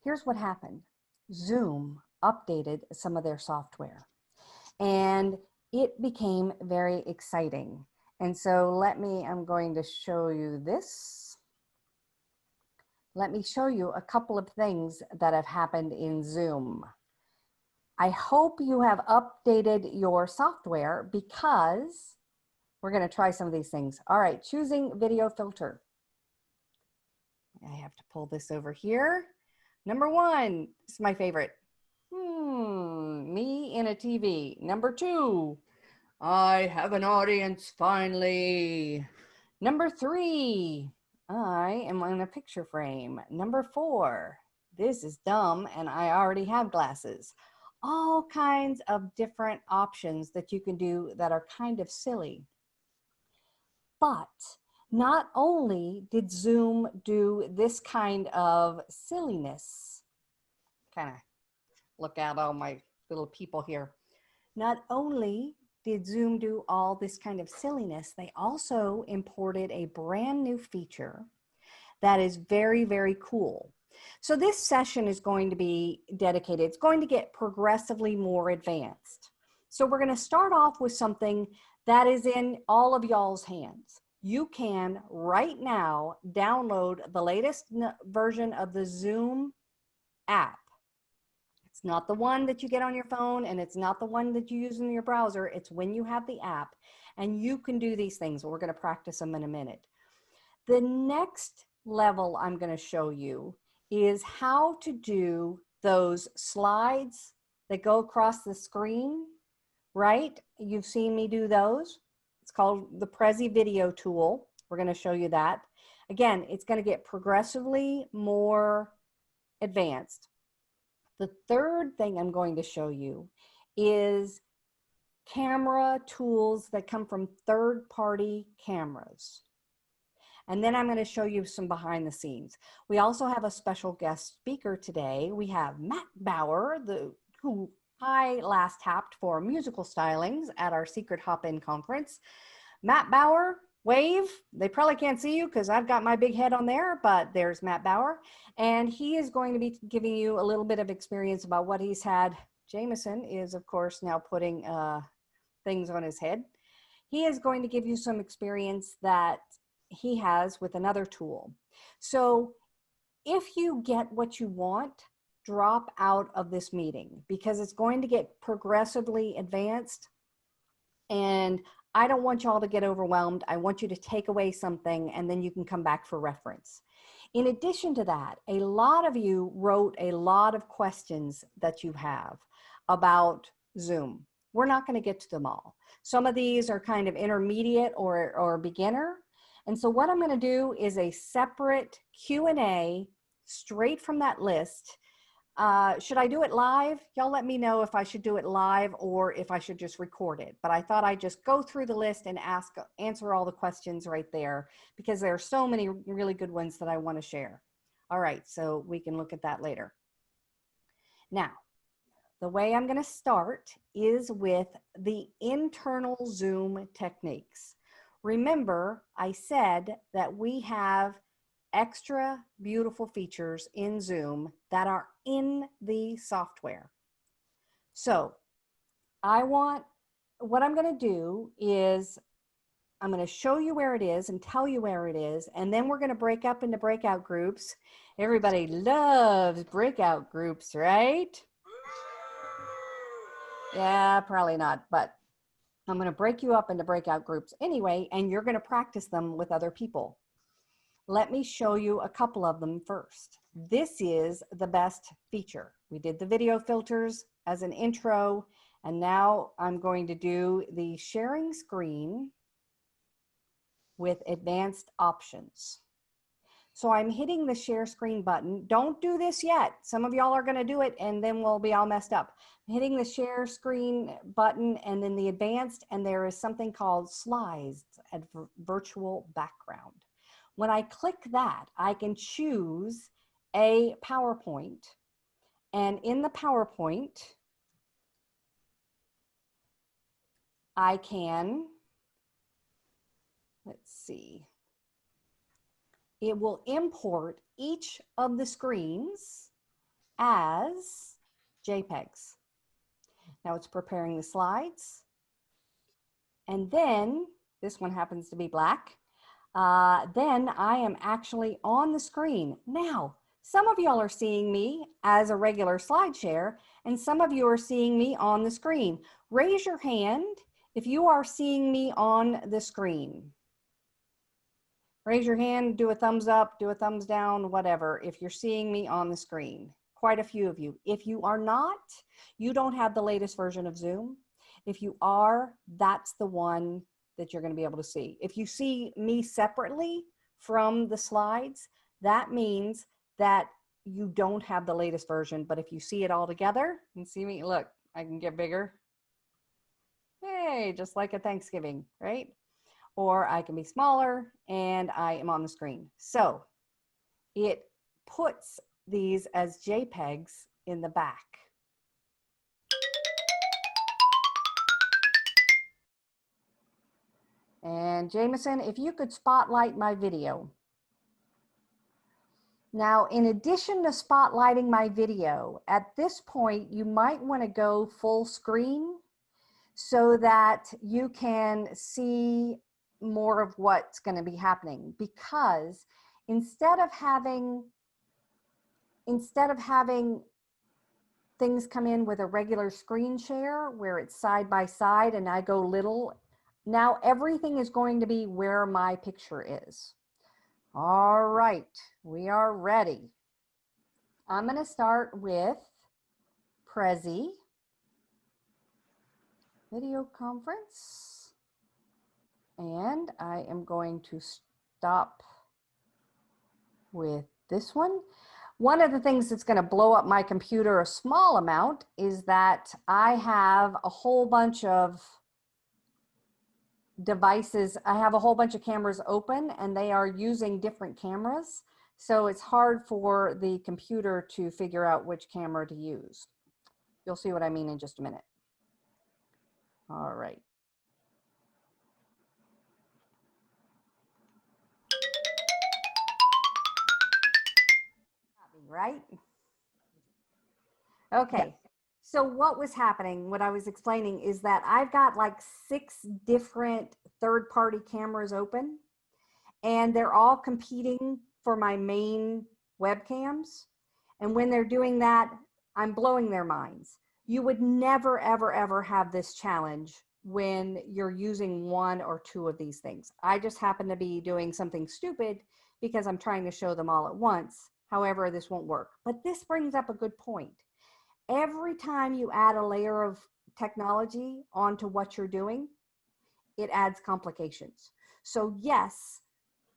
here's what happened. Zoom updated some of their software and it became very exciting. And so I'm going to show you this. Let me show you a couple of things that have happened in Zoom. I hope you have updated your software because we're going to try some of these things. All right, choosing video filter. I have to pull this over here. Number one, this is my favorite. Me in a TV. Number two, I have an audience finally. Number three, I am in a picture frame. Number four, this is dumb and I already have glasses. All kinds of different options that you can do that are kind of silly. But not only did Zoom do this kind of silliness, kind of look at all my little people here. Not only did Zoom do all this kind of silliness, they also imported a brand new feature that is very, very cool. So this session is going to be dedicated. It's going to get progressively more advanced. So we're going to start off with something that is in all of y'all's hands. You can right now download the latest version of the Zoom app. It's not the one that you get on your phone and it's not the one that you use in your browser. It's when you have the app and you can do these things. We're going to practice them in a minute. The next level I'm going to show you is how to do those slides that go across the screen, right? You've seen me do those. It's called the Prezi video tool. We're going to show you that. Again, it's going to get progressively more advanced. The third thing I'm going to show you is camera tools that come from third-party cameras. And then I'm going to show you some behind the scenes. We also have a special guest speaker today. We have Matt Bauer, who I last tapped for musical stylings at our Secret Hop-In conference. Matt Bauer, wave. They probably can't see you because I've got my big head on there, but there's Matt Bauer. And he is going to be giving you a little bit of experience about what he's had. Jameson is, of course, now putting things on his head. He is going to give you some experience that he has with another tool. So if you get what you want, drop out of this meeting because it's going to get progressively advanced. And I don't want y'all to get overwhelmed. I want you to take away something and then you can come back for reference. In addition to that, a lot of you wrote a lot of questions that you have about Zoom. We're not going to get to them all. Some of these are kind of intermediate or beginner. And so what I'm going to do is a separate Q&A straight from that list. Should I do it live? Y'all let me know if I should do it live or if I should just record it. But I thought I'd just go through the list and answer all the questions right there because there are so many really good ones that I want to share. All right, so we can look at that later. Now, the way I'm going to start is with the internal Zoom techniques. Remember, I said that we have extra beautiful features in Zoom that are in the software. So what I'm going to do is I'm going to show you where it is and tell you where it is. And then we're going to break up into breakout groups. Everybody loves breakout groups, right? Yeah, probably not, but I'm going to break you up into breakout groups anyway, and you're going to practice them with other people. Let me show you a couple of them first. This is the best feature. We did the video filters as an intro, and now I'm going to do the sharing screen with advanced options. So I'm hitting the share screen button. Don't do this yet. Some of y'all are going to do it and then we'll be all messed up. I'm hitting the share screen button and then the advanced, and there is something called slides and virtual background. When I click that, I can choose a PowerPoint, and in the PowerPoint, I can, let's see, it will import each of the screens as JPEGs. Now it's preparing the slides. And then, this one happens to be black. Then I am actually on the screen. Now, some of y'all are seeing me as a regular slide share, and some of you are seeing me on the screen. Raise your hand if you are seeing me on the screen. Raise your hand, do a thumbs up, do a thumbs down, whatever, if you're seeing me on the screen. Quite a few of you. If you are not, you don't have the latest version of Zoom. If you are, that's the one that you're going to be able to see. If you see me separately from the slides, that means that you don't have the latest version. But if you see it all together and see me, look, I can get bigger. Hey, just like at Thanksgiving, right? Or I can be smaller and I am on the screen. So it puts these as JPEGs in the back. And Jameson, if you could spotlight my video. Now, in addition to spotlighting my video, at this point, you might want to go full screen so that you can see more of what's going to be happening, because instead of having things come in with a regular screen share where it's side by side and I go little, now everything is going to be where my picture is. All right, we are ready. I'm going to start with Prezi video conference, and I am going to stop with this one. One of the things that's going to blow up my computer a small amount is that I have a whole bunch of devices. I have a whole bunch of cameras open and they are using different cameras. So it's hard for the computer to figure out which camera to use. You'll see what I mean in just a minute. All right. Right? Okay. So what was happening, what I was explaining is that I've got like 6 different third-party cameras open, and they're all competing for my main webcams. And when they're doing that, I'm blowing their minds. You would never, ever, ever have this challenge when you're using 1 or 2 of these things. I just happen to be doing something stupid because I'm trying to show them all at once. However, this won't work. But this brings up a good point. Every time you add a layer of technology onto what you're doing, it adds complications. So yes,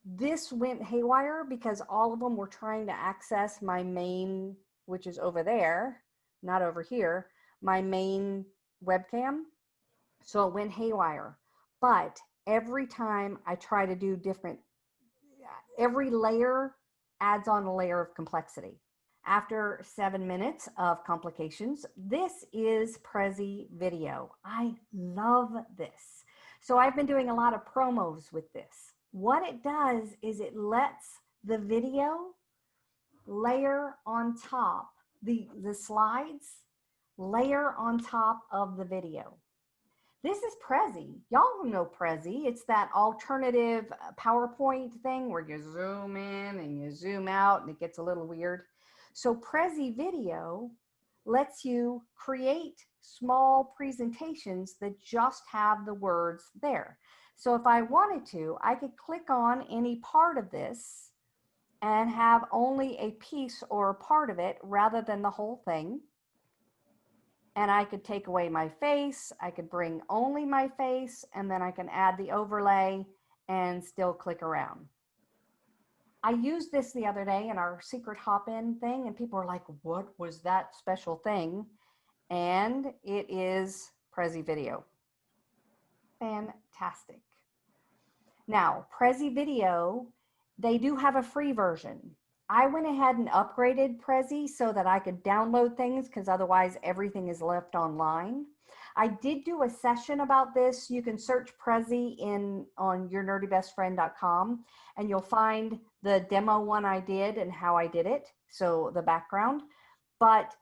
this went haywire because all of them were trying to access my main, which is over there, not over here, my main webcam. So it went haywire. But every time I try to do different, every layer adds on a layer of complexity. After 7 minutes of complications, this is Prezi video. I love this. So I've been doing a lot of promos with this. What it does is it lets the video layer on top, the slides layer on top of the video. This is Prezi. Y'all know Prezi. It's that alternative PowerPoint thing where you zoom in and you zoom out and it gets a little weird. So Prezi video lets you create small presentations that just have the words there. So if I wanted to, I could click on any part of this and have only a piece or a part of it rather than the whole thing. And I could take away my face, I could bring only my face, and then I can add the overlay and still click around. I used this the other day in our secret hop-in thing, and people were like, what was that special thing? And it is Prezi video. Fantastic. Now, Prezi video, they do have a free version. I went ahead and upgraded Prezi so that I could download things because otherwise everything is left online. I did do a session about this. You can search Prezi on yournerdybestfriend.com and you'll find the demo one I did and how I did it. So the background. But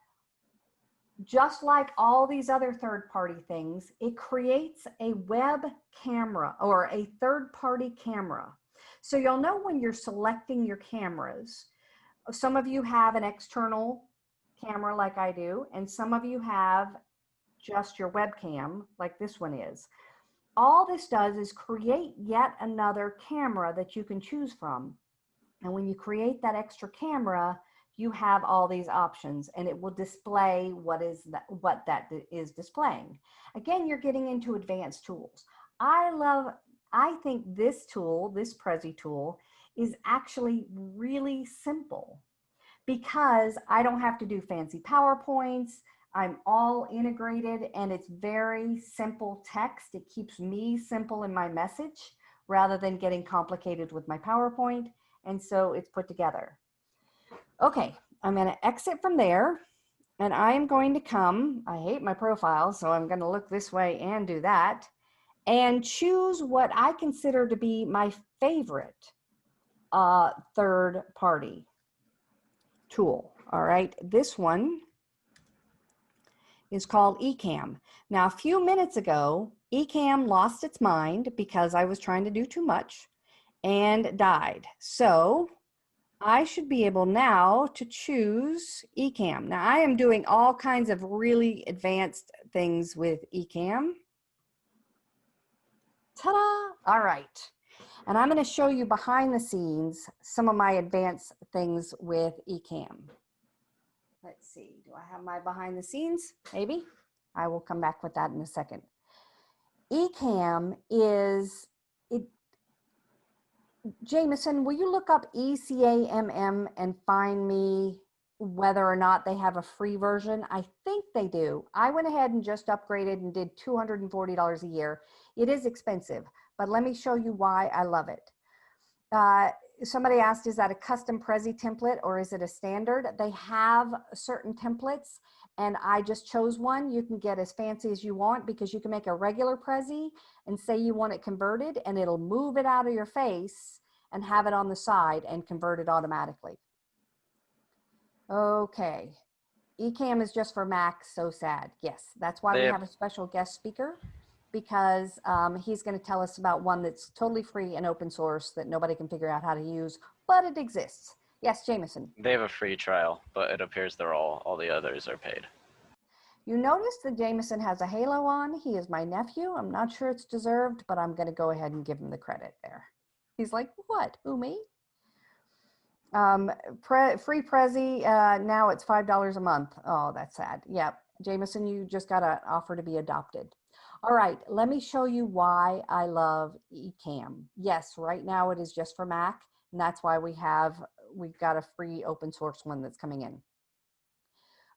just like all these other third-party things, it creates a web camera or a third-party camera. So you'll know when you're selecting your cameras. Some of you have an external camera like I do, and some of you have just your webcam like this one is. All this does is create yet another camera that you can choose from. And when you create that extra camera, you have all these options and it will display what that is displaying. Again, you're getting into advanced tools. I think this tool, this Prezi tool, is actually really simple because I don't have to do fancy PowerPoints. I'm all integrated and it's very simple text. It keeps me simple in my message rather than getting complicated with my PowerPoint. And so it's put together. Okay, I'm going to exit from there and I am going to come, I hate my profile, so I'm going to look this way and do that and choose what I consider to be my favorite third party tool. All right, this one is called Ecamm. Now, a few minutes ago, Ecamm lost its mind because I was trying to do too much and died. So I should be able now to choose Ecamm. Now I am doing all kinds of really advanced things with Ecamm. Ta-da! All right. And I'm going to show you behind the scenes some of my advanced things with Ecamm. Let's see, do I have my behind the scenes? Maybe. I will come back with that in a second. Ecamm is, Jameson, will you look up Ecamm and find me whether or not they have a free version? I think they do. I went ahead and just upgraded and did $240 a year. It is expensive, but let me show you why I love it. Somebody asked, is that a custom Prezi template or is it a standard? They have certain templates and I just chose one. You can get as fancy as you want because you can make a regular Prezi and say you want it converted and it'll move it out of your face and have it on the side and convert it automatically. Okay, Ecamm is just for Mac, so sad. Yes, that's why we have a special guest speaker because he's going to tell us about one that's totally free and open source that nobody can figure out how to use, but it exists. Yes, Jameson. They have a free trial, but it appears they're all the others are paid. You notice that Jameson has a halo on. He is my nephew. I'm not sure it's deserved, but I'm going to go ahead and give him the credit there. He's like, what? Who, me? Free Prezi, now it's $5 a month. Oh, that's sad. Yep. Jameson, you just got an offer to be adopted. All right, let me show you why I love Ecamm. Yes, right now it is just for Mac, and that's why we've got a free open source one that's coming in.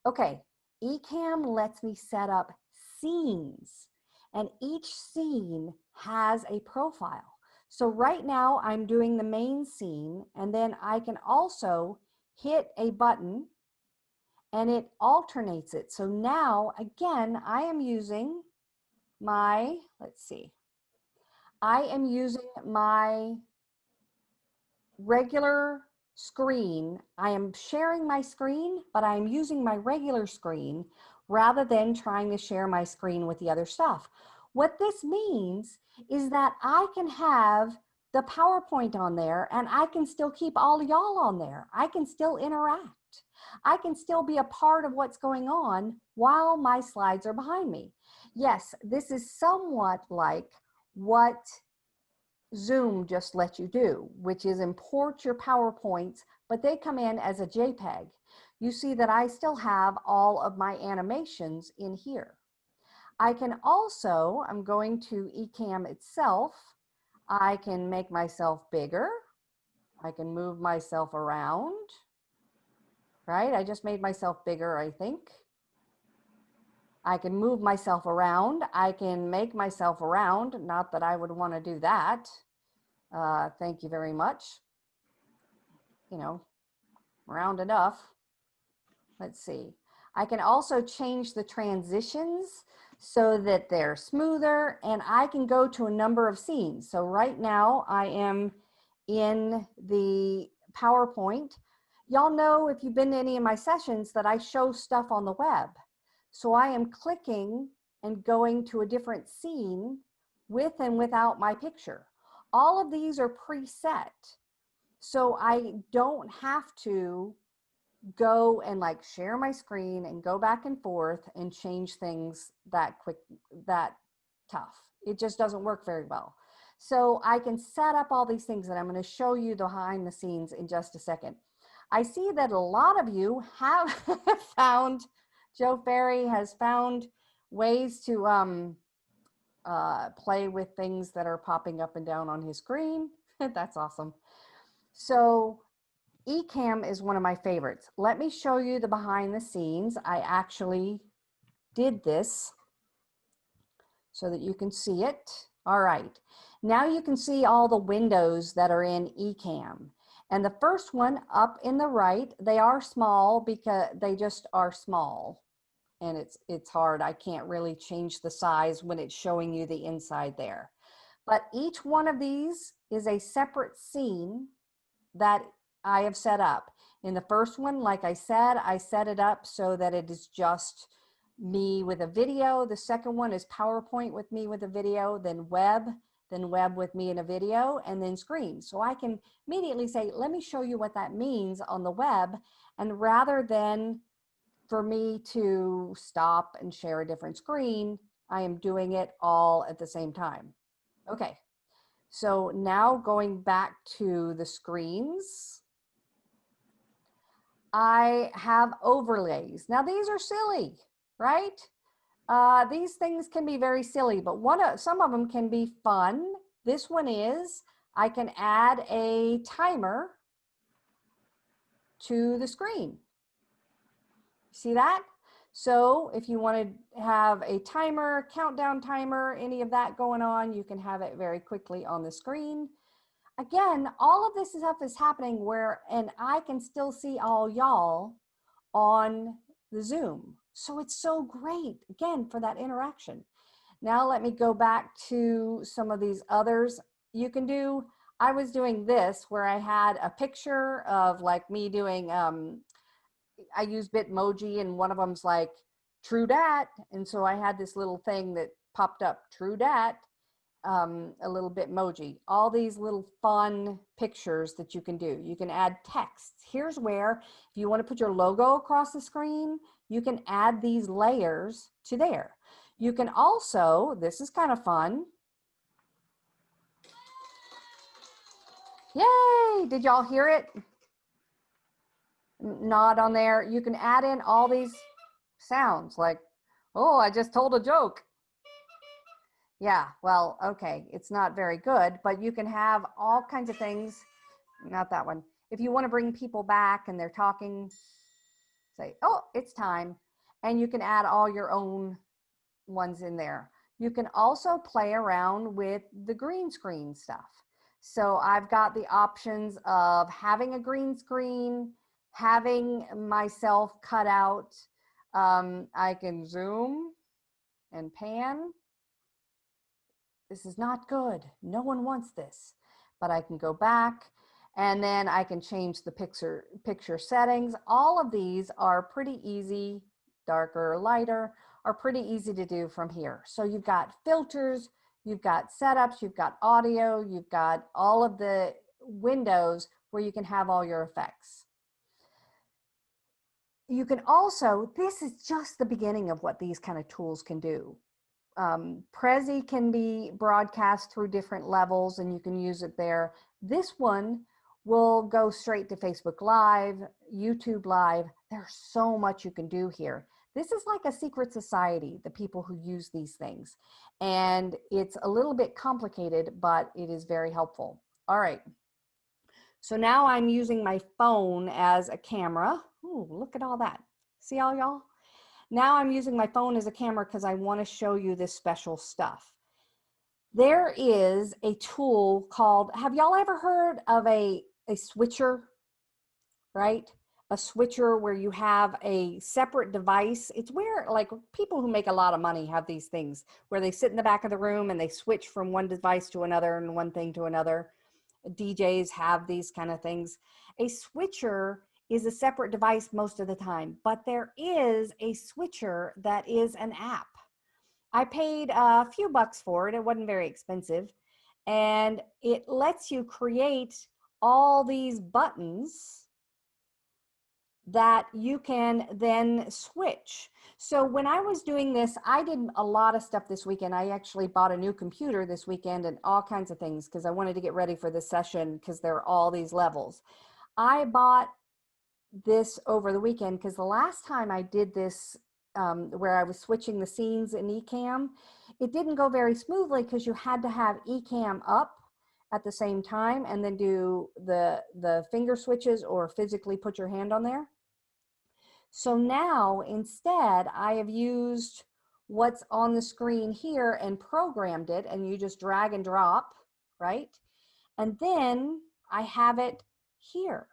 Okay, Ecamm lets me set up scenes, and each scene has a profile. So right now I'm doing the main scene, and then I can also hit a button and it alternates it. So now, again, I am using my, let's see, I am using my regular screen. I am sharing my screen, but I am using my regular screen rather than trying to share my screen with the other stuff. What this means is that I can have the PowerPoint on there and I can still keep all y'all on there. I can still interact. I can still be a part of what's going on while my slides are behind me. Yes, this is somewhat like what Zoom just let you do, which is import your PowerPoints, but they come in as a JPEG. You see that I still have all of my animations in here. I can also, I'm going to Ecamm itself, I can make myself bigger. I can move myself around, right? I just made myself bigger, I think. I can move myself around. I can make myself around. Not that I would want to do that. Thank you very much. You know, round enough. Let's see. I can also change the transitions so that they're smoother, and I can go to a number of scenes. So right now I am in the PowerPoint. Y'all know if you've been to any of my sessions that I show stuff on the web. So I am clicking and going to a different scene with and without my picture. All of these are preset. So I don't have to go and like share my screen and go back and forth and change things that quick, that tough. It just doesn't work very well. So I can set up all these things, and I'm going to show you the behind the scenes in just a second. I see that a lot of you have found, Joe Ferry has found ways to play with things that are popping up and down on his screen. That's awesome. So Ecamm is one of my favorites. Let me show you the behind the scenes. I actually did this so that you can see it. All right, now you can see all the windows that are in Ecamm. And the first one up in the right, they are small because they just are small. And it's hard. I can't really change the size when it's showing you the inside there. But each one of these is a separate scene that I have set up. In the first one, like I said, I set it up so that it is just me with a video. The second one is PowerPoint with me with a video, then web with me in a video, and then screen. So I can immediately say, let me show you what that means on the web. And rather than for me to stop and share a different screen, I am doing it all at the same time. Okay, so now going back to the screens, I have overlays. Now these are silly, right? These things can be very silly, but some of them can be fun. This one is, I can add a timer to the screen. See that? So if you want to have a timer, countdown timer, any of that going on, you can have it very quickly on the screen. Again, all of this stuff is happening and I can still see all y'all on the Zoom. So it's so great, again, for that interaction. Now let me go back to some of these others you can do. I was doing this where I had a picture of like me doing, I use Bitmoji, and one of them's like, true dat. And so I had this little thing that popped up, true dat, a little Bitmoji. All these little fun pictures that you can do. You can add text. Here's where, if you want to put your logo across the screen, you can add these layers to there. You can also, this is kind of fun. Yay! Did y'all hear it? Nod on there. You can add in all these sounds like, oh, I just told a joke. Yeah, well, okay, it's not very good, but you can have all kinds of things. Not that one. If you want to bring people back and they're talking, say, oh, it's time. And you can add all your own ones in there. You can also play around with the green screen stuff. So I've got the options of having a green screen, having myself cut out. I can zoom and pan. This is not good. No one wants this, but I can go back and then I can change the picture settings. All of these are pretty easy, darker or lighter, are pretty easy to do from here. So you've got filters, you've got setups, you've got audio, you've got all of the windows where you can have all your effects. You can also, this is just the beginning of what these kind of tools can do. Prezi can be broadcast through different levels and you can use it there. This one will go straight to Facebook Live, YouTube Live. There's so much you can do here. This is like a secret society, the people who use these things. And it's a little bit complicated, but it is very helpful. All right. So now I'm using my phone as a camera. Ooh, look at all that. See all y'all? Now I'm using my phone as a camera because I want to show you this special stuff. There is a tool called, have y'all ever heard of a switcher, right? A switcher where you have a separate device. It's where like people who make a lot of money have these things where they sit in the back of the room and they switch from one device to another and one thing to another. DJs have these kind of things. A switcher is a separate device most of the time, but there is a switcher that is an app. I paid a few bucks for it. It wasn't very expensive. And it lets you create all these buttons that you can then switch. So when I was doing this, I did a lot of stuff this weekend. I actually bought a new computer this weekend and all kinds of things because I wanted to get ready for this session because there are all these levels. I bought this over the weekend because the last time I did this where I was switching the scenes in Ecamm, it didn't go very smoothly because you had to have Ecamm up at the same time and then do the finger switches or physically put your hand on there. So now instead I have used what's on the screen here and programmed it, and you just drag and drop, right? And then I have it here.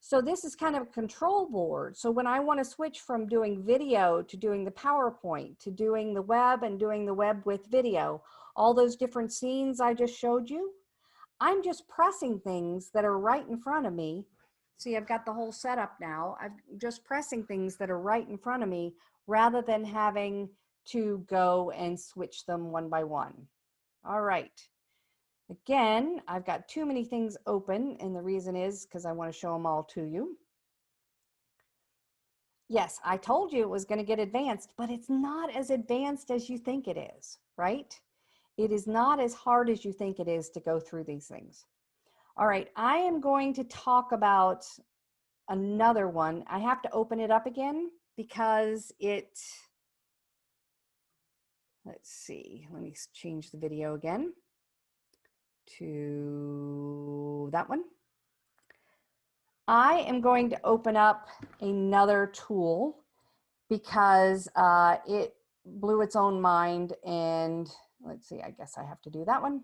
So this is kind of a control board. So when I want to switch from doing video to doing the PowerPoint to doing the web and doing the web with video, all those different scenes I just showed you, I'm just pressing things that are right in front of me. See, I've got the whole setup now. I'm just pressing things that are right in front of me rather than having to go and switch them one by one. All right. Again, I've got too many things open, and the reason is because I want to show them all to you. Yes, I told you it was going to get advanced, but it's not as advanced as you think it is, right? It is not as hard as you think it is to go through these things. All right, I am going to talk about another one. I have to open it up again because let's see, let me change the video again to that one. I am going to open up another tool because it blew its own mind, and let's see, I guess I have to do that one.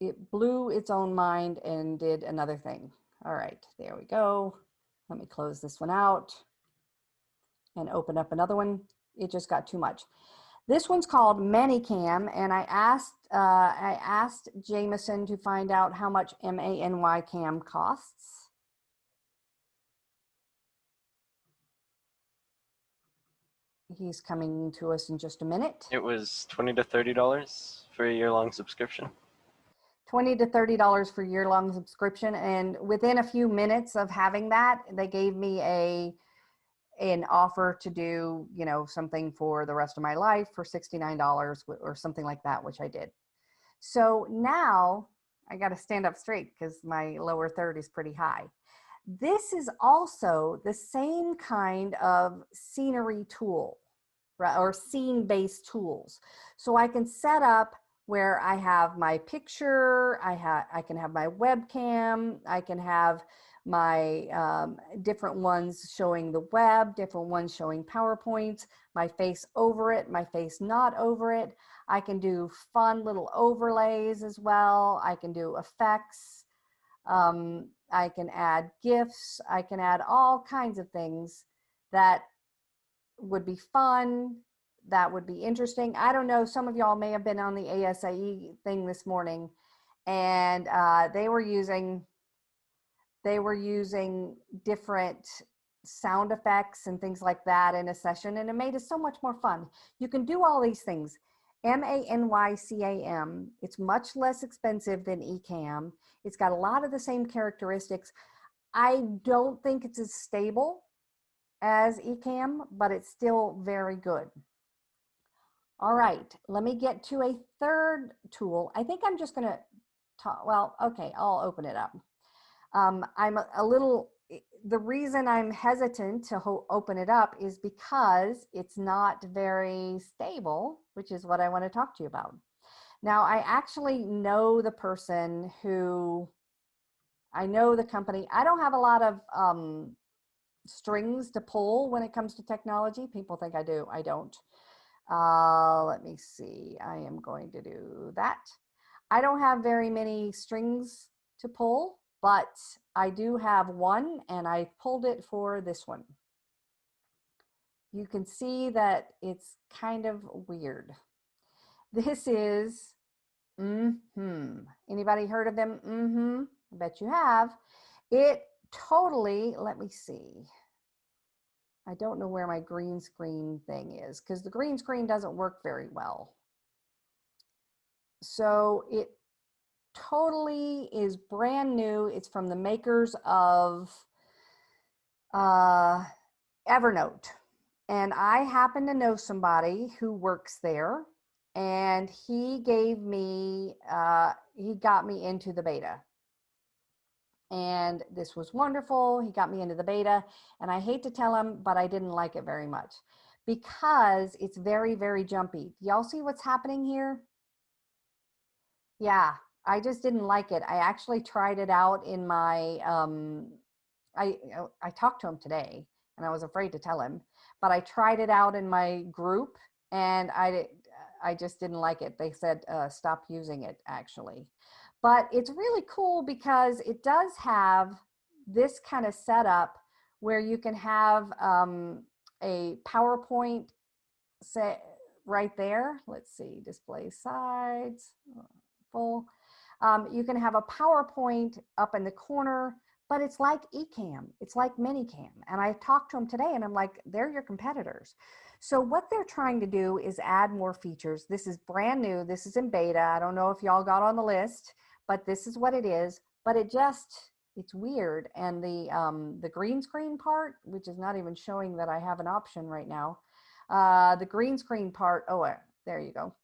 It blew its own mind and did another thing. All right, there we go. Let me close this one out and open up another one. It just got too much. This one's called ManyCam, and I asked Jameson to find out how much ManyCam costs. He's coming to us in just a minute. It was $20 to $30 for a year-long subscription. $20 to $30 for year-long subscription, and within a few minutes of having that, they gave me an offer to do, you know, something for the rest of my life for $69 or something like that, which I did. So now I got to stand up straight because my lower third is pretty high. This is also the same kind of scenery tool, right, or scene-based tools. So I can set up where I have my picture, I can have my webcam, I can have my different ones showing the web, different ones showing PowerPoints, my face over it, my face not over it. I can do fun little overlays as well. I can do effects. I can add GIFs. I can add all kinds of things that would be fun, that would be interesting. I don't know, some of y'all may have been on the ASAE thing this morning, and they were using different sound effects and things like that in a session, and it made it so much more fun. You can do all these things. ManyCam, it's much less expensive than Ecamm. It's got a lot of the same characteristics. I don't think it's as stable as Ecamm, but it's still very good. All right, let me get to a third tool. I think I'm just gonna talk, well, okay, I'll open it up. I'm a little, the reason I'm hesitant to open it up is because it's not very stable, which is what I want to talk to you about. Now, I actually know the person who, I know the company. I don't have a lot of strings to pull when it comes to technology. People think I do, I don't. Let me see, I am going to do that. I don't have very many strings to pull, but I do have one, and I pulled it for this one. You can see that it's kind of weird. This is mmhmm. Anybody heard of them? I bet you have. It totally, let me see. I don't know where my green screen thing is because the green screen doesn't work very well. So it totally is brand new. It's from the makers of Evernote. And I happen to know somebody who works there, and he gave me, he got me into the beta. And this was wonderful. He got me into the beta, and I hate to tell him, but I didn't like it very much because it's very, very jumpy. Y'all see what's happening here? Yeah, I just didn't like it. I actually tried it out in my, I talked to him today, and I was afraid to tell him, but I tried it out in my group, and I just didn't like it. They said, stop using it, actually. But it's really cool because it does have this kind of setup where you can have a PowerPoint set right there. Let's see, display sides, full. You can have a PowerPoint up in the corner, but it's like Ecamm, it's like ManyCam. And I talked to them today and I'm like, they're your competitors. So what they're trying to do is add more features. This is brand new. This is in beta. I don't know if y'all got on the list, but this is what it is. But it's weird. And the green screen part, which is not even showing that I have an option right now. The green screen part, oh, there you go,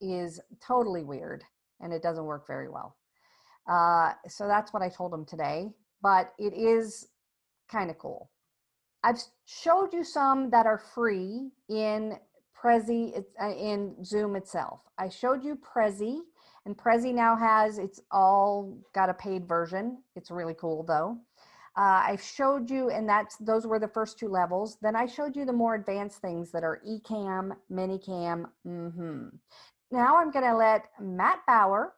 is totally weird and it doesn't work very well. So that's what I told him today, but it is kind of cool. I've showed you some that are free in Prezi, in Zoom itself. I showed you Prezi, and Prezi now has, it's all got a paid version. It's really cool though. I showed you, and those were the first two levels. Then I showed you the more advanced things that are Ecamm, ManyCam, mmhmm. Now I'm gonna let Matt Bauer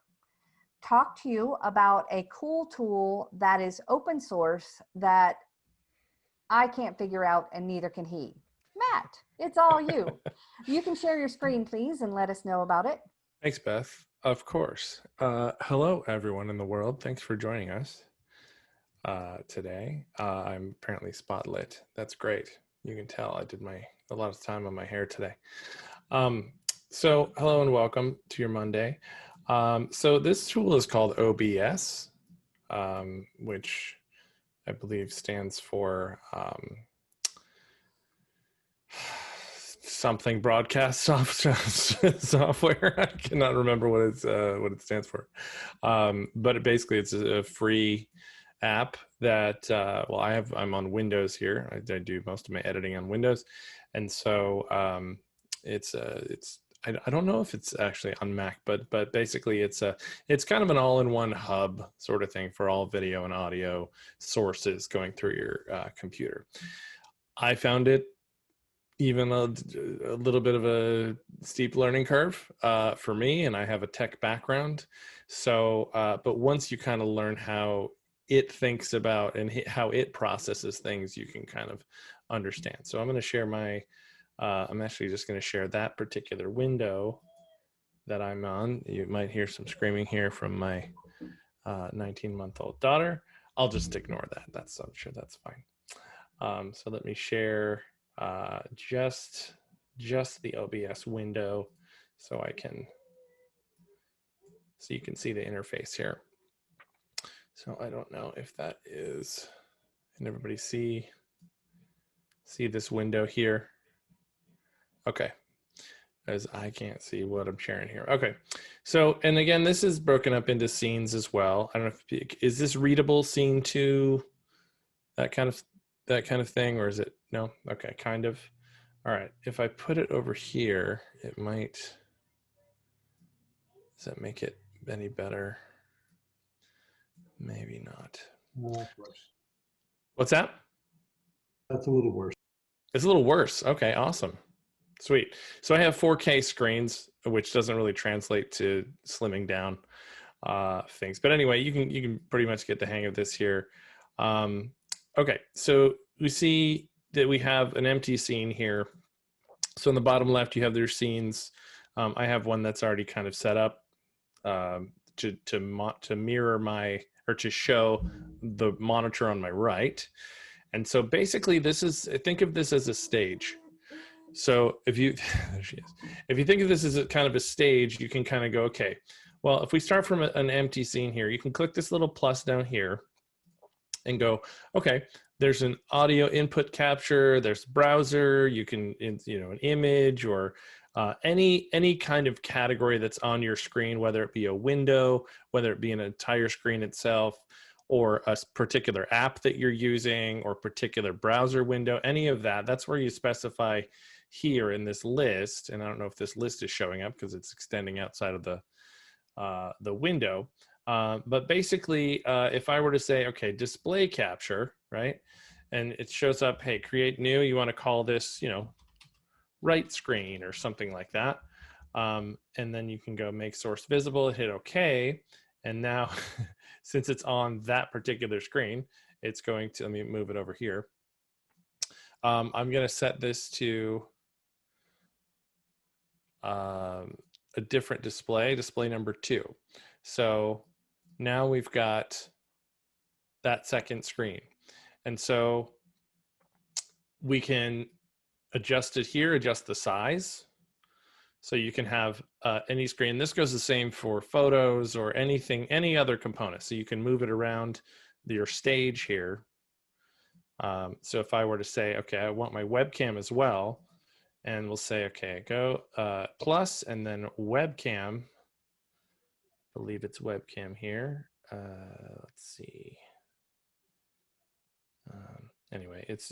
talk to you about a cool tool that is open source that I can't figure out, and neither can he. Matt, it's all you. You can share your screen, please, and let us know about it. Thanks, Beth. Of course. Hello, everyone in the world. Thanks for joining us today. I'm apparently spotlit. That's great. You can tell I did a lot of time on my hair today. So hello and welcome to your Monday. So this tool is called OBS, which I believe stands for something broadcast software. I cannot remember what it stands for. But basically it's a free app that well, I'm on Windows here. I do most of my editing on Windows, and so I don't know if it's actually on Mac, but basically it's kind of an all-in-one hub sort of thing for all video and audio sources going through your computer. I found it even a little bit of a steep learning curve for me, and I have a tech background. So, but once you kind of learn how it thinks about and how it processes things, you can kind of understand. So I'm going to share I'm actually just going to share that particular window that I'm on. You might hear some screaming here from my 19-month-old daughter. I'll just ignore that. I'm sure that's fine. So let me share just the OBS window so you can see the interface here. So I don't know if that is, can everybody see this window here? Okay, as I can't see what I'm sharing here. Okay, so, and again, this is broken up into scenes as well. I don't know if, is this readable scene 2, that kind of thing, or is it, no? Okay, kind of. All right, if I put it over here, it might, does that make it any better? Maybe not. That's worse. What's that? That's a little worse. It's a little worse. Okay, awesome. Sweet. So I have 4K screens, which doesn't really translate to slimming down things. But anyway, you can pretty much get the hang of this here. Okay, so we see that we have an empty scene here. So in the bottom left, you have their scenes. I have one that's already kind of set up. to mirror my, or to show the monitor on my right. And so basically think of this as a stage. So if you, there she is. If you think of this as a kind of a stage, you can kind of go, okay, well, if we start from an empty scene here, you can click this little plus down here and go, okay, there's an audio input capture, there's browser, you can, an image or any kind of category that's on your screen, whether it be a window, whether it be an entire screen itself, or a particular app that you're using, or particular browser window, any of that. That's where you specify here in this list. And I don't know if this list is showing up because it's extending outside of the window. But basically, if I were to say, okay, display capture, right? And it shows up, hey, create new, you want to call this, right screen or something like that. And then you can go make source visible, hit okay. And now, since it's on that particular screen, it's going to, let me move it over here. I'm going to set this to a different display number 2. So now we've got that second screen. And so we can adjust it here, adjust the size. So you can have any screen. This goes the same for photos or anything, any other component. So you can move it around your stage here. So if I were to say, okay, I want my webcam as well, and we'll say, okay, go plus and then webcam. I believe it's webcam here. Let's see. Anyway, it's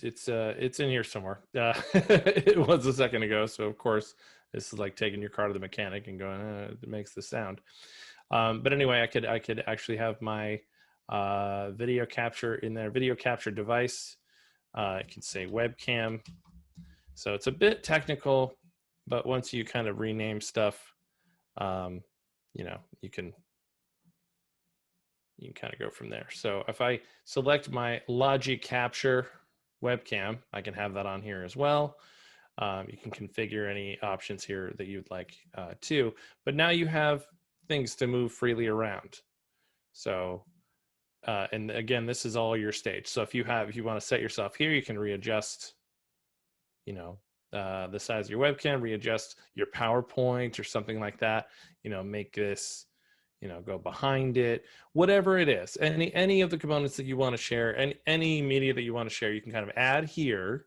in here somewhere. It was a second ago, so of course this is like taking your car to the mechanic and going, it makes the sound. But anyway, I could actually have my video capture in there, video capture device. I can say webcam. So it's a bit technical, but once you kind of rename stuff, you can kind of go from there. So if I select my Logi Capture webcam, I can have that on here as well. You can configure any options here that you'd like to, but now you have things to move freely around. So, and again, this is all your stage. So if you want to set yourself here, you can readjust, the size of your webcam, readjust your PowerPoint or something like that, make this, go behind it, whatever it is, any of the components that you want to share, and any media that you want to share, you can kind of add here,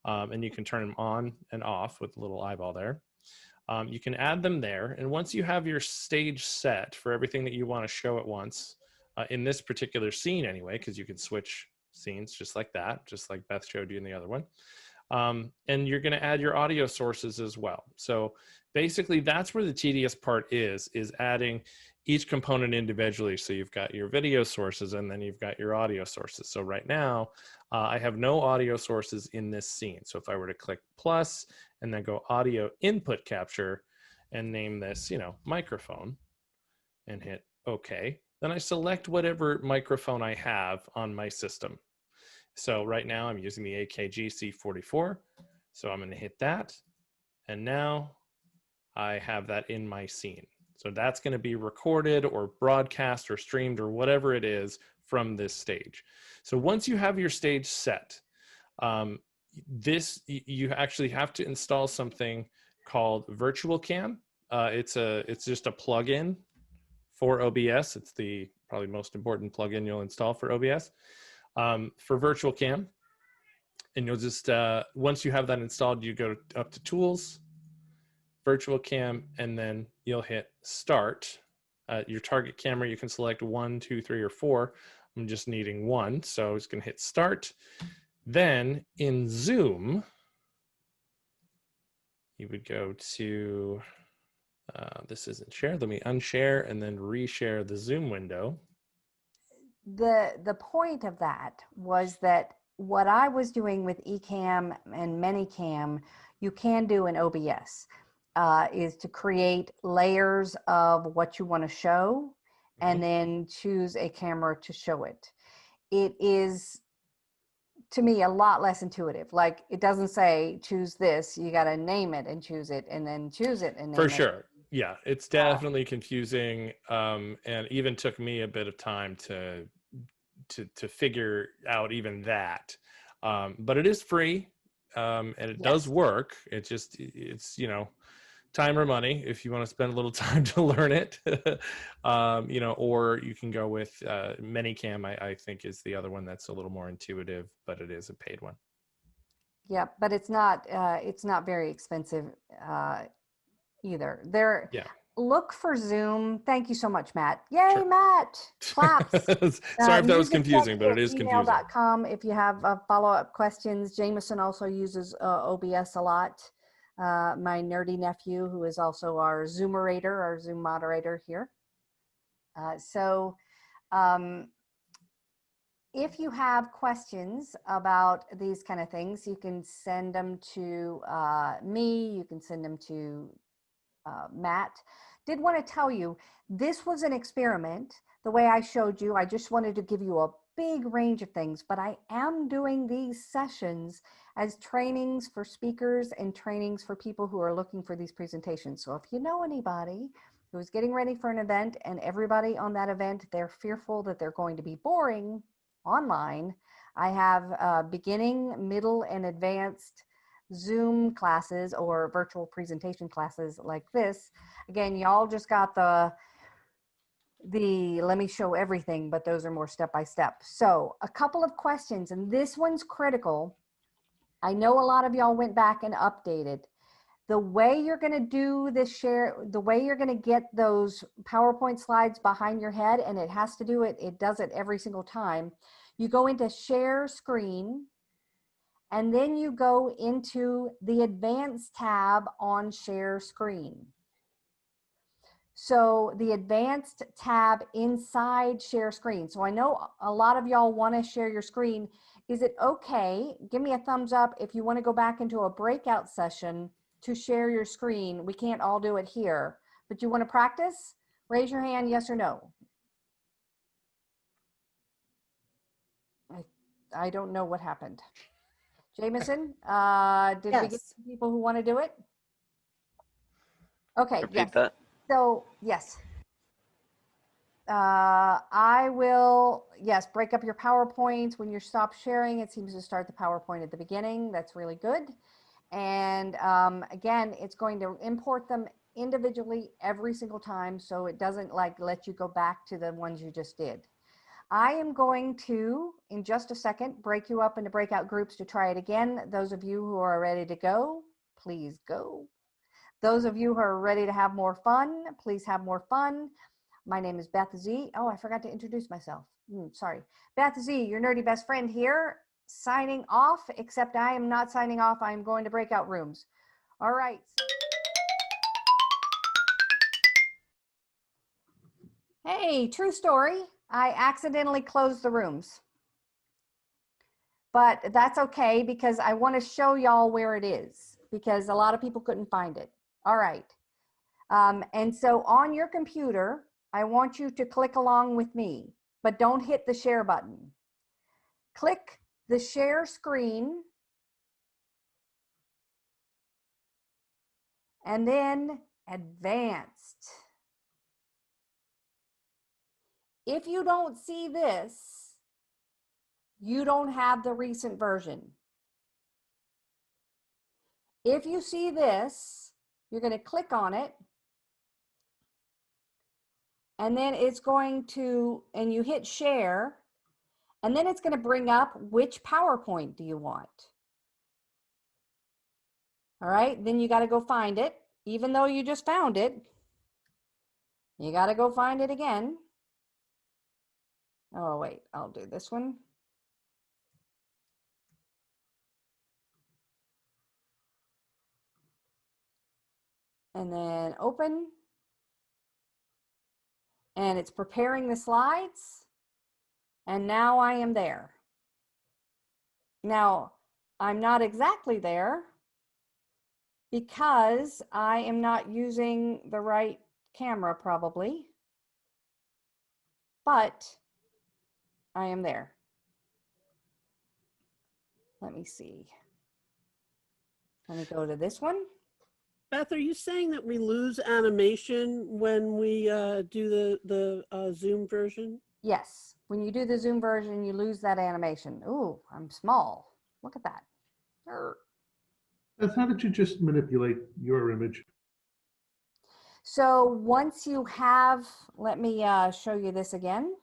and you can turn them on and off with the little eyeball there. You can add them there, and once you have your stage set for everything that you want to show at once, in this particular scene anyway, because you can switch scenes just like that, just like Beth showed you in the other one. And you're going to add your audio sources as well. So basically that's where the tedious part is adding each component individually. So you've got your video sources and then you've got your audio sources. So right now I have no audio sources in this scene. So if I were to click plus and then go audio input capture and name this, microphone, and hit okay, then I select whatever microphone I have on my system. So right now I'm using the AKG C44. So I'm going to hit that. And now I have that in my scene. So that's going to be recorded or broadcast or streamed or whatever it is from this stage. So once you have your stage set, you actually have to install something called VirtualCam. It's just a plugin for OBS. It's the probably most important plugin you'll install for OBS. For VirtualCam, and you'll just once you have that installed, you go up to Tools, VirtualCam, and then you'll hit Start. Your target camera, you can select 1, 2, 3, or 4. I'm just needing 1, so I'm just going to hit Start. Then in Zoom, you would go to this isn't share. Let me unshare and then reshare the Zoom window. The point of that was that what I was doing with Ecamm and ManyCam, you can do in OBS, is to create layers of what you want to show and then choose a camera to show it. It is, to me, a lot less intuitive. Like, it doesn't say choose this, you got to name it and choose it and then choose it and name it. For sure. Yeah, it's definitely confusing, and even took me a bit of time to figure out even that. But it is free, and it does Yes. work. It's time or money if you want to spend a little time to learn it. Or you can go with ManyCam. I think is the other one that's a little more intuitive, but it is a paid one. Yeah, but it's not very expensive either. There, Yeah. look for Zoom. Thank you so much, Matt. Yay, Sure. Matt! Claps. Sorry if that was confusing, but it is confusing. musictech@gmail.com if you have follow-up questions. Jameson also uses OBS a lot. My nerdy nephew, who is also our Zoomerator, our Zoom moderator here. If you have questions about these kind of things, you can send them to me. You can send them to Matt. Did want to tell you, this was an experiment. The way I showed you, I just wanted to give you a big range of things, but I am doing these sessions as trainings for speakers and trainings for people who are looking for these presentations. So if you know anybody who's getting ready for an event and everybody on that event, they're fearful that they're going to be boring online, I have beginning, middle, and advanced Zoom classes or virtual presentation classes like this. Again, y'all just got the let me show everything, but those are more step by step. So a couple of questions, and this one's critical. I know a lot of y'all went back and updated. The way you're going to do this share, the way you're going to get those PowerPoint slides behind your head, and it has to do it, it does it every single time. You go into share screen, and then you go into the advanced tab on share screen. So the advanced tab inside share screen. So I know a lot of y'all want to share your screen. Is it okay? Give me a thumbs up if you want to go back into a breakout session to share your screen. We can't all do it here, but you want to practice? Raise your hand, yes or no. I don't know what happened. Jameson, did we get some people who want to do it? Okay, Repeat yes. that. So, yes. I will, yes, break up your PowerPoint. When you stop sharing, it seems to start the PowerPoint at the beginning. That's really good. And again, it's going to import them individually every single time, so it doesn't like let you go back to the ones you just did. I am going to, in just a second, break you up into breakout groups to try it again. Those of you who are ready to go, please go. Those of you who are ready to have more fun, please have more fun. My name is Beth Z. Oh, I forgot to introduce myself. Sorry. Beth Z, your nerdy best friend here, signing off, except I am not signing off. I am going to breakout rooms. All right. Hey, true story. I accidentally closed the rooms. But that's okay because I want to show y'all where it is because a lot of people couldn't find it. All right. And so on your computer, I want you to click along with me, but don't hit the share button. Click the share screen and then advanced. If you don't see this, you don't have the recent version. If you see this, you're going to click on it. And then it's going to, and you hit share, and then it's going to bring up which PowerPoint do you want. All right, then you got to go find it. Even though you just found it, you got to go find it again. Oh, wait, I'll do this one. And then open. And it's preparing the slides. And now I am there. Now, I'm not exactly there because I am not using the right camera probably, but I am there. Let me see. Let me go to this one. Beth, are you saying that we lose animation when we do the Zoom version? Yes. When you do the Zoom version, you lose that animation. Ooh, I'm small. Look at that. Err. Beth, how did you just manipulate your image? So once you have, let me show you this again.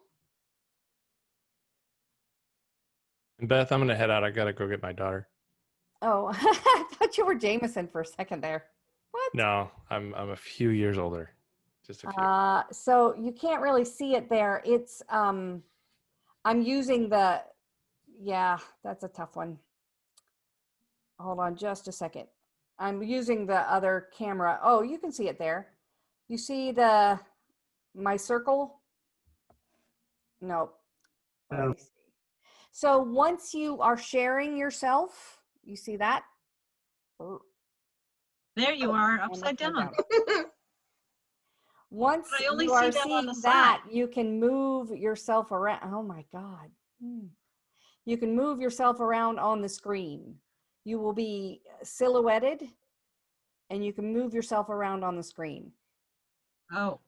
And Beth, I'm gonna head out. I gotta go get my daughter. Oh, I thought you were Jameson for a second there. What? No, I'm a few years older. Just a few. So you can't really see it there. It's I'm using the, yeah, that's a tough one. Hold on just a second. I'm using the other camera. Oh, you can see it there. You see my circle? No. Let me see. So once you are sharing yourself, you see that? There you are, And upside upside down. Once But I only you see are that on the seeing that, side. you can move yourself around. Oh my God. You can move yourself around on the screen. You will be silhouetted and you can move yourself around on the screen. Oh,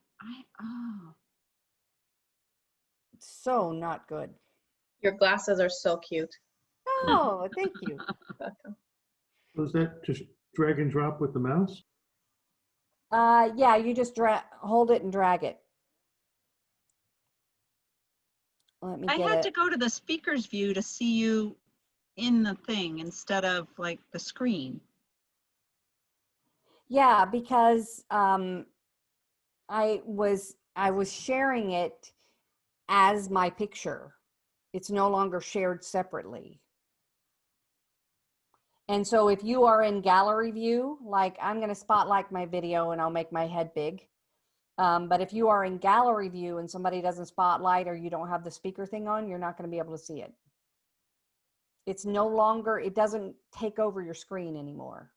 So not good. Your glasses are so cute. Oh, thank you. So is that just drag and drop with the mouse? Yeah, you just hold it and drag it. Let me I get had it. to go to the speaker's view to see you in the thing instead of like the screen. Yeah, because I was sharing it as my picture. It's no longer shared separately. And so if you are in gallery view, like I'm going to spotlight my video and I'll make my head big. But if you are in gallery view and somebody doesn't spotlight or you don't have the speaker thing on, you're not going to be able to see it. It's no longer, it doesn't take over your screen anymore.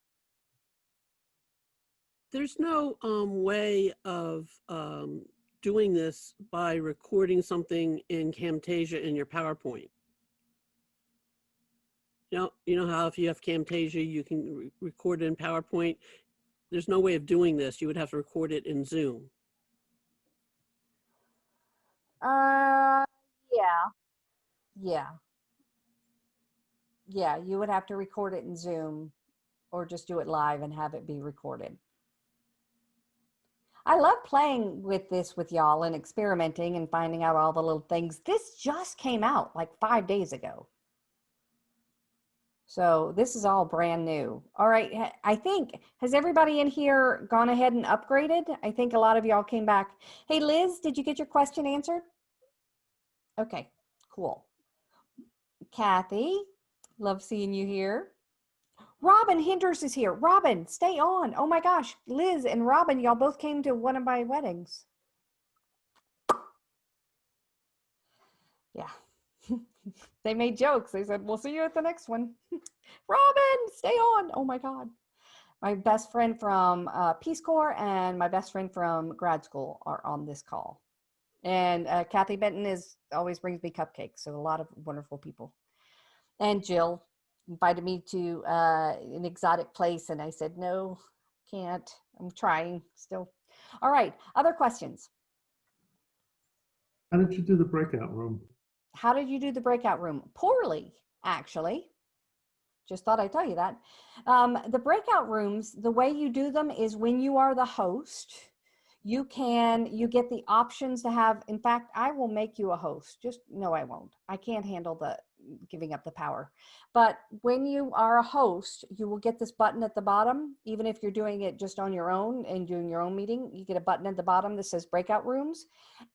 There's no way of doing this by recording something in Camtasia in your PowerPoint. You know how if you have Camtasia, you can record it in PowerPoint. There's no way of doing this. You would have to record it in Zoom. Yeah. Yeah, you would have to record it in Zoom or just do it live and have it be recorded. I love playing with this with y'all and experimenting and finding out all the little things. This just came out like 5 days ago. So this is all brand new. All right, I think, has everybody in here gone ahead and upgraded? I think a lot of y'all came back. Hey, Liz, did you get your question answered? Okay, cool. Kathy, love seeing you here. Robin Hinders is here. Robin, stay on. Oh my gosh, Liz and Robin, y'all both came to one of my weddings. Yeah. They made jokes. They said, we'll see you at the next one. Robin, stay on. Oh my God. My best friend from Peace Corps and my best friend from grad school are on this call. And Kathy Benton always brings me cupcakes. So a lot of wonderful people. And Jill invited me to an exotic place. And I said, no, can't. I'm trying still. All right. Other questions? How did you do the breakout room? How did you do the breakout room? Poorly, actually. Just thought I'd tell you that. The breakout rooms, the way you do them is when you are the host, you get the options to have, in fact, I will make you a host. No, I won't. I can't handle the giving up the power. But when you are a host, you will get this button at the bottom. Even if you're doing it just on your own and doing your own meeting, you get a button at the bottom that says breakout rooms.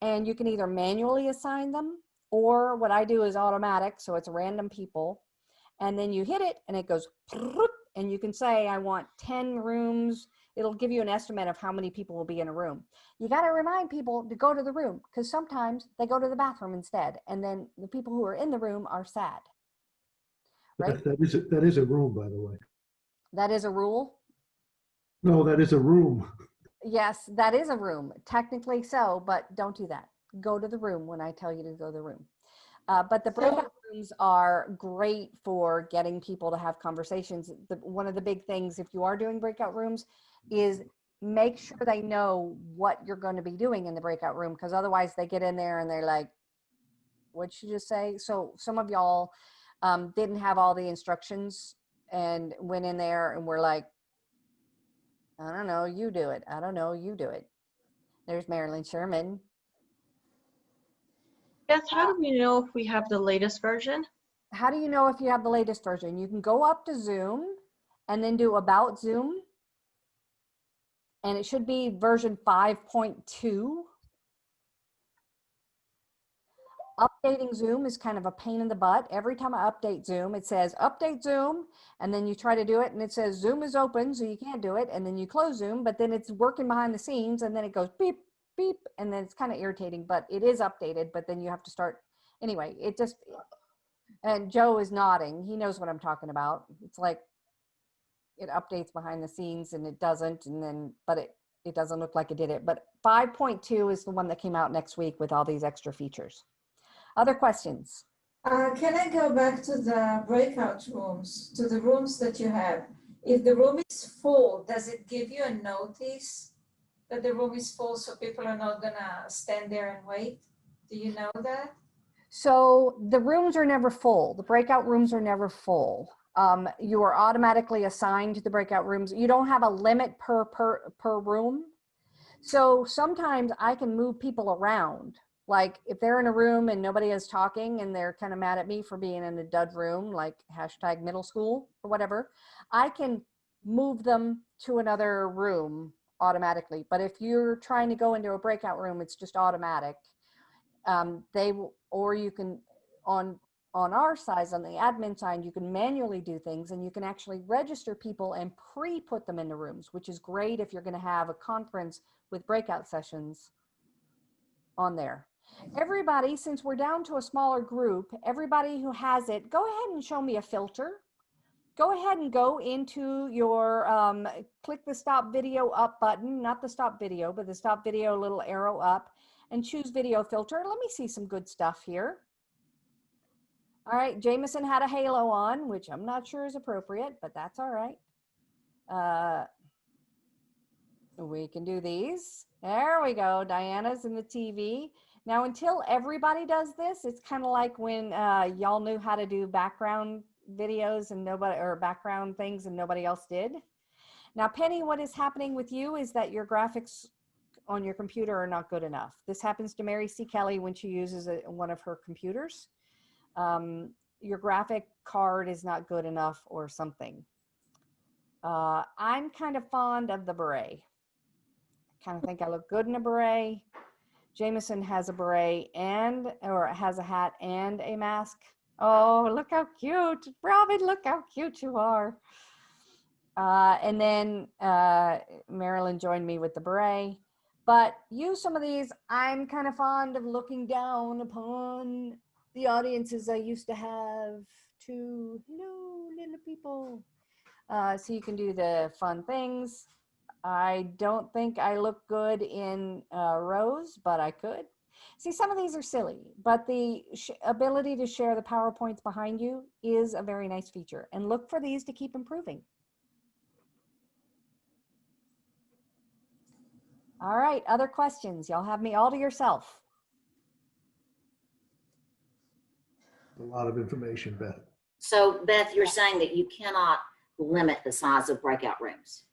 And you can either manually assign them, or what I do is automatic. So it's random people. And then you hit it and it goes, and you can say, I want 10 rooms. It'll give you an estimate of how many people will be in a room. You got to remind people to go to the room because sometimes they go to the bathroom instead. And then the people who are in the room are sad. Right? That is a room, by the way. That is a rule. No, that is a room. Yes, that is a room. Technically so, but don't do that. Go to the room when I tell you to go to the room. But the breakout rooms are great for getting people to have conversations. One of the big things, if you are doing breakout rooms, is make sure they know what you're going to be doing in the breakout room, because otherwise they get in there and they're like, what'd you just say? So some of y'all didn't have all the instructions and went in there and were like, I don't know, you do it. I don't know, you do it. There's Marilyn Sherman. Beth, how do we know if we have the latest version? How do you know if you have the latest version? You can go up to Zoom and then do About Zoom. And it should be version 5.2. Updating Zoom is kind of a pain in the butt. Every time I update Zoom, it says update Zoom, and then you try to do it and it says Zoom is open, so you can't do it. And then you close Zoom, but then it's working behind the scenes and then it goes beep, beep. And then it's kind of irritating, but it is updated, but then you have to start. Anyway, it just, and Joe is nodding. He knows what I'm talking about. It's like it updates behind the scenes and it doesn't. And then, but it doesn't look like it did it. But 5.2 is the one that came out next week with all these extra features. Other questions? Can I go back to the breakout rooms, to the rooms that you have? If the room is full, does it give you a notice that the room is full so people are not gonna stand there and wait? Do you know that? So the rooms are never full. The breakout rooms are never full. You are automatically assigned to the breakout rooms. You don't have a limit per room. So sometimes I can move people around. Like if they're in a room and nobody is talking and they're kind of mad at me for being in a dud room, like hashtag middle school or whatever, I can move them to another room automatically. But if you're trying to go into a breakout room, it's just automatic. They will, or you can, on our side, on the admin side, you can manually do things and you can actually register people and pre-put them into rooms, which is great if you're going to have a conference with breakout sessions on there. Everybody, since we're down to a smaller group, everybody who has it, go ahead and show me a filter. Go ahead and go into your, click the stop video up button, not the stop video, but the stop video little arrow up, and choose video filter. Let me see some good stuff here. All right, Jameson had a halo on, which I'm not sure is appropriate, but that's all right. We can do these. There we go. Diana's in the TV. Now, until everybody does this, it's kind of like when y'all knew how to do background videos and nobody, or background things and nobody else did. Now, Penny, what is happening with you is that your graphics on your computer are not good enough. This happens to Mary C. Kelly when she uses one of her computers. Your graphic card is not good enough or something. I'm kind of fond of the beret. I kind of think I look good in a beret. Jameson has a beret or has a hat and a mask. Oh, look how cute. Robin, look how cute you are. And then Marilyn joined me with the beret. But use some of these. I'm kind of fond of looking down upon the audiences I used to have to, hello, little people. So you can do the fun things. I don't think I look good in rows, but I could. See, some of these are silly, but the ability to share the PowerPoints behind you is a very nice feature. And look for these to keep improving. All right, other questions? Y'all have me all to yourself. A lot of information, Beth. So Beth, you're saying that you cannot limit the size of breakout rooms.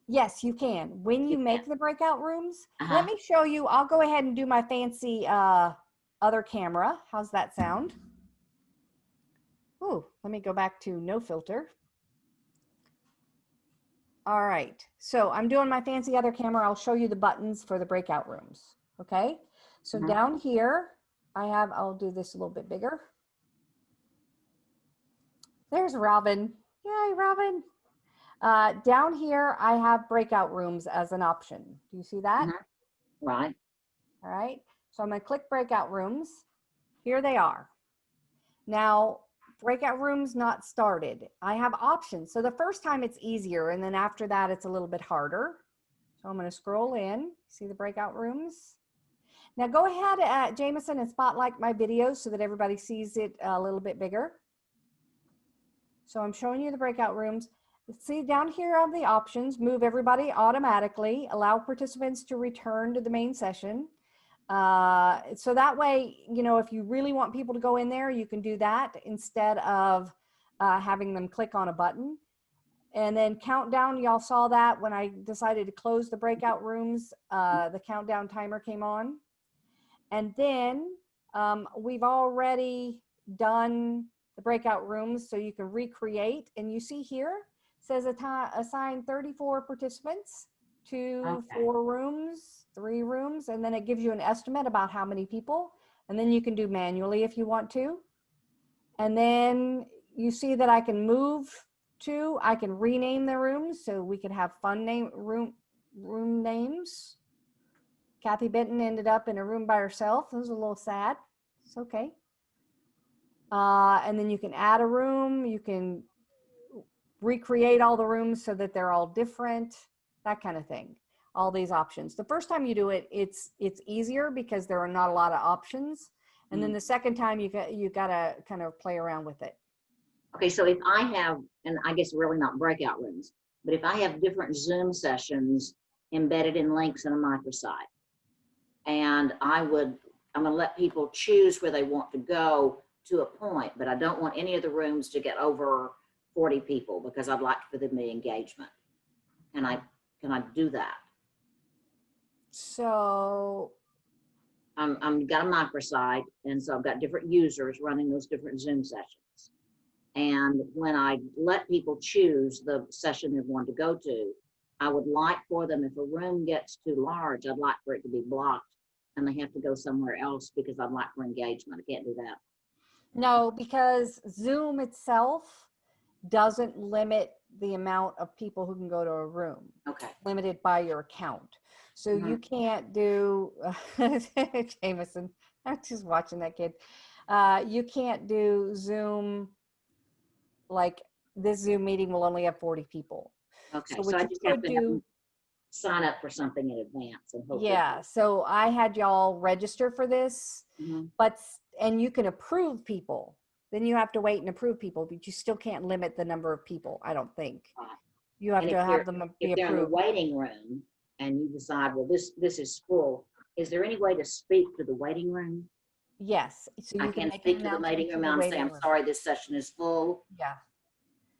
Yes, you can. When you make the breakout rooms, let me show you. I'll go ahead and do my fancy other camera. How's that sound? Ooh, let me go back to no filter. All right, so I'm doing my fancy other camera. I'll show you the buttons for the breakout rooms. Okay, so down here, I'll do this a little bit bigger. There's Robin. Yay, Robin. Down here, I have breakout rooms as an option. Do you see that? Right. All right. So I'm going to click breakout rooms. Here they are. Now, breakout rooms not started. I have options. So the first time it's easier, and then after that, it's a little bit harder. So I'm going to scroll in. See the breakout rooms? Now go ahead, Jameson, and spotlight my video so that everybody sees it a little bit bigger. So I'm showing you the breakout rooms. See down here on the options, move everybody automatically, allow participants to return to the main session. So that way, you know, if you really want people to go in there, you can do that instead of having them click on a button. And then countdown, y'all saw that when I decided to close the breakout rooms, the countdown timer came on. And then we've already done the breakout rooms, so you can recreate. And you see here, says assign 34 participants to 4 rooms, 3 rooms, and then it gives you an estimate about how many people. And then you can do manually if you want to. And then you see that I can move to, I can rename the rooms, so we could have fun room names. Kathy Benton ended up in a room by herself. It was a little sad. It's okay. And then you can add a room. You can recreate all the rooms so that they're all different, that kind of thing. All these options. The first time you do it, it's easier because there are not a lot of options. And then the second time you gotta kind of play around with it. Okay, so if I have, and I guess really not breakout rooms, but if I have different Zoom sessions embedded in links in a microsite, and I'm gonna let people choose where they want to go to a point, but I don't want any of the rooms to get over 40 people because I'd like for them to be engagement. Can I do that? So I'm got a microsite, and so I've got different users running those different Zoom sessions. And when I let people choose the session they want to go to, I would like for them, if a room gets too large, I'd like for it to be blocked and they have to go somewhere else because I'd like for engagement. I can't do that. no, because Zoom itself doesn't limit the amount of people who can go to a room. Okay. Limited by your account. So you can't do, Jameson, I'm just watching that kid. You can't do Zoom, like this Zoom meeting will only have 40 people. Okay, So so what I you just have could to have do, them sign up for something in advance and hope. yeah, so I had y'all register for this, Mhm. and you can approve people. Then you have to wait and approve people, but you still can't limit the number of people, I don't think. Right. You have And to if have them be If they're in the approved. waiting room and you decide, well, this is full, is there any way to speak to the waiting room? Yes. So I you can can make speak an to the waiting announcement room and say, waiting I'm room. sorry, this session is full. Yeah.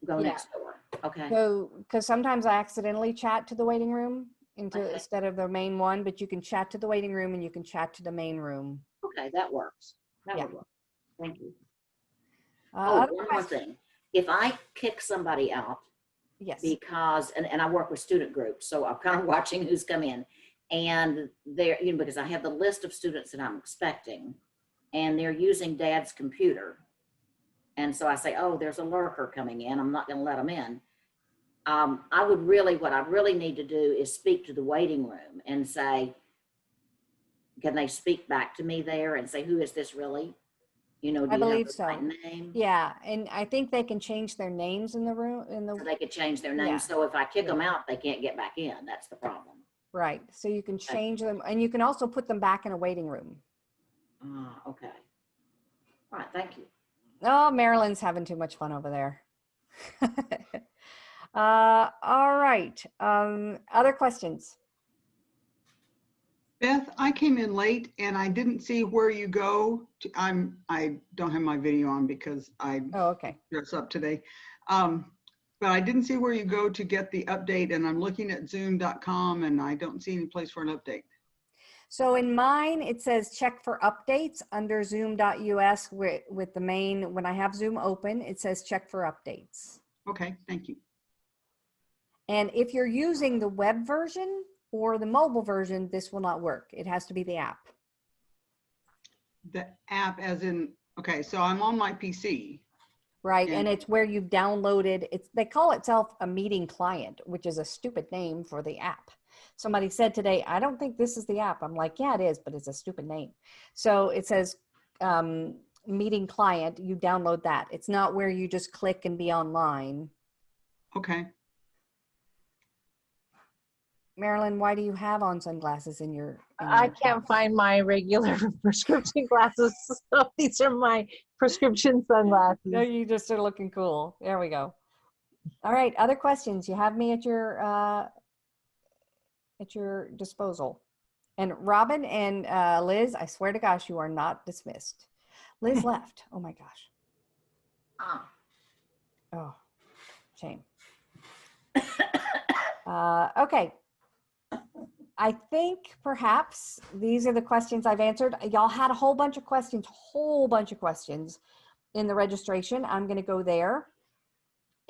Go Yeah. next door. Okay. So, because sometimes I accidentally chat to the waiting room Okay. instead of the main one, but you can chat to the waiting room and you can chat to the main room. Okay, that works. That Yeah. would work. Thank you. Other One more questions? thing. If I kick somebody out Yes. because, and I work with student groups, so I'm kind of watching who's come in, and they're, because I have the list of students that I'm expecting, and they're using dad's computer. And so I say, oh, there's a lurker coming in. I'm not going to let them in. What I really need to do is speak to the waiting room and say, can they speak back to me there and say, who is this really? Do I you have believe the so. right name? Yeah. And I think they can change their names in the room. So they could change their name. Yeah. So if I kick them out, they can't get back in. That's the problem. Right. So you can change them, and you can also put them back in a waiting room. Okay. All right. Thank you. Oh, Marilyn's having too much fun over there. All right. Other questions? Beth, I came in late and I didn't see where you go. I don't have my video on because I okay. dress up today. But I didn't see where you go to get the update, and I'm looking at zoom.com and I don't see any place for an update. So in mine, it says check for updates under zoom.us with the main, when I have Zoom open, it says check for updates. Okay, thank you. And if you're using the web version or the mobile version, this will not work. It has to be the app. The app as in, okay, so I'm on my PC. Right, and it's where you've downloaded, they call itself a meeting client, which is a stupid name for the app. Somebody said today, I don't think this is the app. I'm like, yeah, it is, but it's a stupid name. So it says meeting client, you download that. It's not where you just click and be online. Okay. Marilyn, why do you have on sunglasses in your? I can't find my regular prescription glasses, so these are my prescription sunglasses. No, you just are looking cool. There we go. All right, other questions? You have me at your disposal. And Robin and Liz, I swear to gosh, you are not dismissed. Liz left. Oh my gosh. Oh, shame. Okay. I think perhaps these are the questions I've answered. Y'all had a whole bunch of questions in the registration. I'm going to go there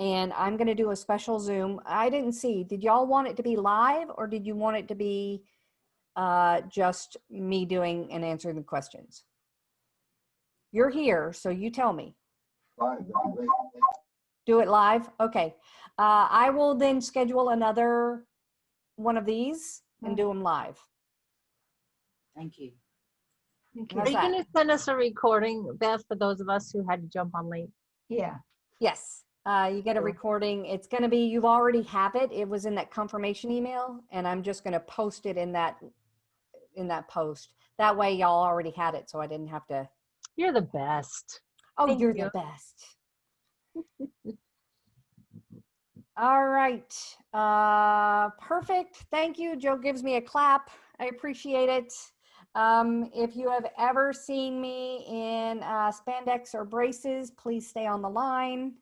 and I'm going to do a special Zoom. I didn't see, did y'all want it to be live or did you want it to be just me doing and answering the questions? You're here, so you tell me. Do it live? Okay. I will then schedule another one of these and do them live. Thank you. Are you going to send us a recording, Beth, for those of us who had to jump on late? Yeah. Yes. You get a recording. It's going to be, you already have it. It was in that confirmation email, and I'm just going to post it in that post. That way y'all already had it, so I didn't have to. You're the best. Oh, Thank you're you. the best. All right. Perfect. Thank you. Joe gives me a clap. I appreciate it. If you have ever seen me in spandex or braces, please stay on the line.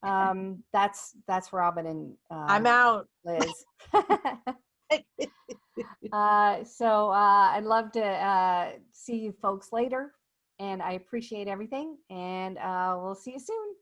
That's Robin and I'm out. Liz. So I'd love to see you folks later, and I appreciate everything, and we'll see you soon.